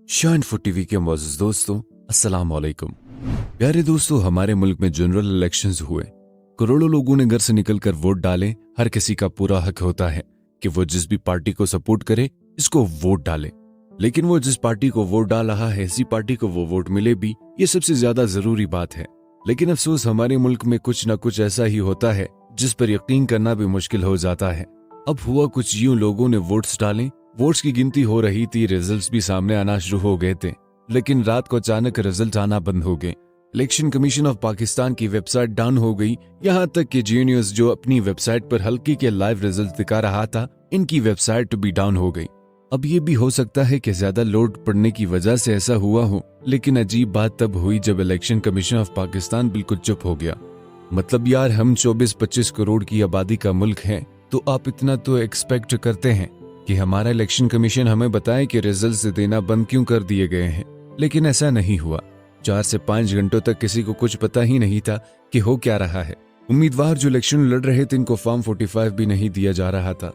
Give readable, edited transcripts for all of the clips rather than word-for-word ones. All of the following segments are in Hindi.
शाइन फुट टीवी के मोअज़्ज़िज़ दोस्तों, अस्सलाम वालेकुम। प्यारे दोस्तों, हमारे मुल्क में जनरल इलेक्शंस हुए। करोड़ों लोगों ने घर से निकलकर वोट डाले। हर किसी का पूरा हक होता है कि वो जिस भी पार्टी को सपोर्ट करे, इसको वोट डाले। लेकिन वो जिस पार्टी को वोट डाल रहा है, इसी पार्टी को वो वोट मिले भी, ये सबसे ज्यादा जरूरी बात है। लेकिन अफसोस, हमारे मुल्क में कुछ न कुछ ऐसा ही होता है जिस पर यकीन करना भी मुश्किल हो जाता है। अब हुआ कुछ यूं, लोगों ने वोट्स डाले, वोट्स की गिनती हो रही थी, रिजल्ट्स भी सामने आना शुरू हो गए थे। लेकिन रात को अचानक रिजल्ट आना बंद हो गए। इलेक्शन कमीशन ऑफ पाकिस्तान की वेबसाइट डाउन हो गई। यहाँ तक कि जी न्यूज, जो अपनी वेबसाइट पर हल्की के लाइव रिजल्ट दिखा रहा था, इनकी वेबसाइट भी डाउन हो गई। अब ये भी हो सकता है कि ज्यादा लोड पड़ने की वजह से ऐसा हुआ हो, लेकिन अजीब बात तब हुई जब इलेक्शन कमीशन ऑफ पाकिस्तान बिल्कुल चुप हो गया। मतलब यार, हम 24-25 करोड़ की आबादी का मुल्क है, तो आप इतना तो एक्सपेक्ट करते हैं कि हमारा इलेक्शन कमीशन हमें बताए कि रिजल्ट्स देना बंद क्यों कर दिए गए हैं। लेकिन ऐसा नहीं हुआ। 4 से 5 घंटों तक किसी को कुछ पता ही नहीं था कि हो क्या रहा है। उम्मीदवार जो इलेक्शन लड़ रहे थे, इनको फॉर्म 45 भी नहीं दिया जा रहा था।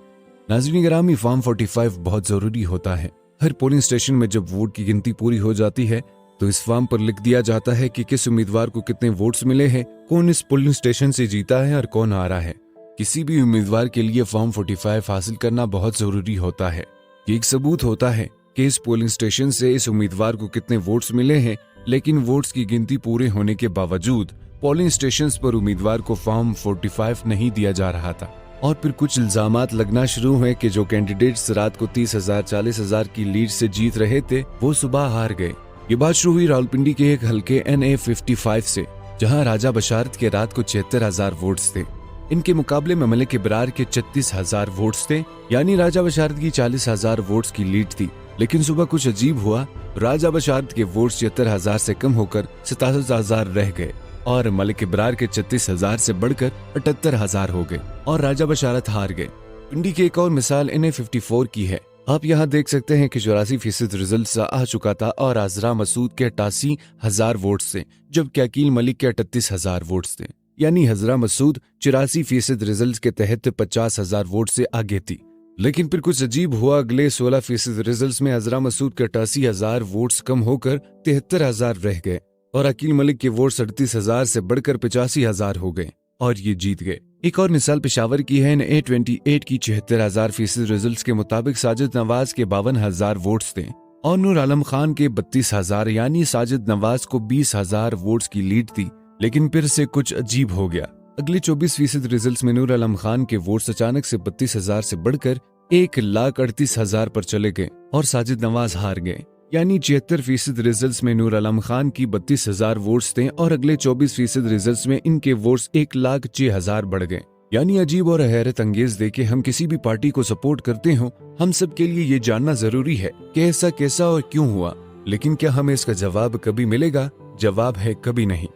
नाज़रीन गिरामी, फॉर्म 45 बहुत जरूरी होता है। हर पोलिंग स्टेशन में जब वोट की गिनती पूरी हो जाती है, तो इस फॉर्म पर लिख दिया जाता है कि किस उम्मीदवार को कितने वोट्स मिले हैं, कौन इस पोलिंग स्टेशन से जीता है और कौन हारा है। किसी भी उम्मीदवार के लिए फॉर्म 45 हासिल करना बहुत जरूरी होता है। ये एक सबूत होता है कि इस पोलिंग स्टेशन से इस उम्मीदवार को कितने वोट्स मिले हैं। लेकिन वोट्स की गिनती पूरे होने के बावजूद पोलिंग स्टेशंस पर उम्मीदवार को फॉर्म 45 नहीं दिया जा रहा था। और फिर कुछ इल्जामात लगना शुरू हुए कि जो कैंडिडेट्स रात को 30,000 40,000 की लीड से जीत रहे थे, वो सुबह हार गए। ये बात शुरू हुई रावलपिंडी के एक हल्के NA 55 से, जहां राजा बशारत के रात को 73,000 वोट्स थे। इनके मुकाबले में मलिक इब्रार के 36,000 वोट्स थे, यानी राजा बशारत की 40,000 वोट्स की लीड थी। लेकिन सुबह कुछ अजीब हुआ। राजा बशारत के वोट्स 76,000 से कम होकर 67,000 रह गए और मलिक इब्रार के 36,000 से बढ़कर 78,000 हो गए और राजा बशारत हार गए। पिंडी की एक और मिसाल NA 54 की है। आप यहाँ देख सकते हैं कि 84% रिजल्ट आ चुका था और आजरा मसूद के 88,000 वोट्स थे, जबकि अकील मलिक के 38,000 वोट्स थे। यानी हजरा मसूद 84% रिजल्ट के तहत 50,000 वोट से आगे थी। लेकिन फिर कुछ अजीब हुआ। अगले 16% रिजल्ट में हजरा मसूद के 88,000 वोट्स कम होकर 73,000 रह गए और अकील मलिक के वोट 38,000 से बढ़कर 85,000 हो गए और ये जीत गए। एक और मिसाल पेशावर की है। NA 28 की 76,000% रिजल्ट के मुताबिक साजिद नवाज के 52,000 वोट्स थे और नूर आलम खान के 32,000, यानी साजिद नवाज को 20,000 वोट्स की लीड थी। लेकिन फिर से कुछ अजीब हो गया। अगले 24% रिजल्ट में नूर आलम खान के वोट्स अचानक से 32,000 से बढ़कर 1,38,000 पर चले गए और साजिद नवाज हार गए। यानी 76% रिजल्ट में नूर आलम खान की 32,000 वोट्स थे और अगले 24% रिजल्ट में इनके वोट्स 1,06,000 बढ़ गए। यानी अजीब और हैरत अंगेज देखे हम किसी भी पार्टी को सपोर्ट करते हो, हम सब के लिए ये जानना जरूरी है कि ऐसा कैसा और क्यों हुआ। लेकिन क्या हमें इसका जवाब कभी मिलेगा? जवाब है कभी नहीं।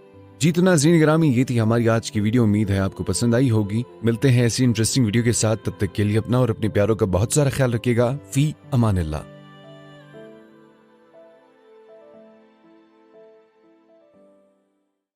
जी तो नाज़रीन गिरामी, ये थी हमारी आज की वीडियो। उम्मीद है आपको पसंद आई होगी। मिलते हैं ऐसी इंटरेस्टिंग वीडियो के साथ। तब तक के लिए अपना और अपने प्यारों का बहुत सारा ख्याल रखिएगा। फी अमानिल्लाह।